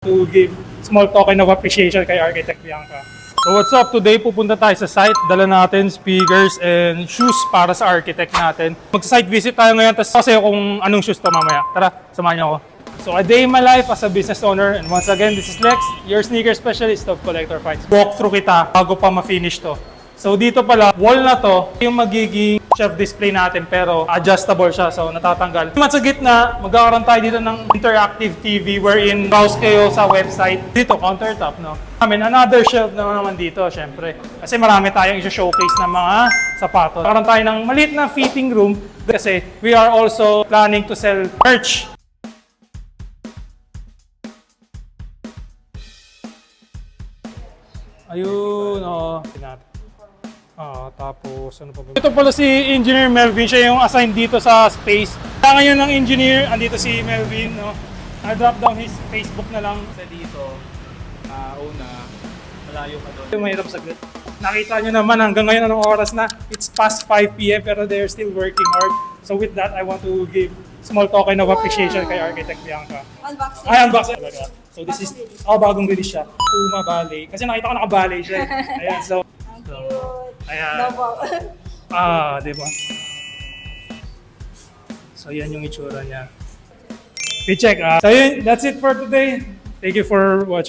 to give small token of appreciation kay Architect Bianca. So what's up? Today pupunta tayo sa site. Dala natin speakers and shoes para sa architect natin. Mag-site visit tayo ngayon. Tapos kasi kung anong shoes to mamaya. Tara, samahan niyo ako. So a day in my life as a business owner. And once again, this is Lex, your sneaker specialist of Collector Finds. Walk through kita bago pa ma-finish to. So dito pala, wall na to, yung magiging shelf display natin pero adjustable siya, so natatanggal. At sa gitna, magkakaroon tayo dito ng interactive TV wherein browse kayo sa website. Dito, countertop, no? Another shelf naman dito, syempre. Kasi marami tayong i-showcase ng mga sapatos. Magkakaroon tayo ng maliit na fitting room kasi we are also planning to sell merch. Ayun, oh. Tapos ano pa ba? Ito pala si Engineer Melvin, siya yung assigned dito sa space. Kaya ngayon ng engineer, andito si Melvin, no? I-drop down his Facebook na lang. Sa dito, una, malayo ka doon. Mahirap saglit. Nakita nyo naman hanggang ngayon anong oras na. It's past 5 p.m. pero they're still working hard. So with that, I want to give small token of appreciation kay Architect Bianca. Unboxing. Ay, unboxing talaga. So this is, bagong release siya. Puma Ballet. Kasi nakita ko naka-ballet siya. Ayan, so. Ayan. Di ba? So yan yung itsura niya. We check. So yun, that's it for today. Thank you for watching.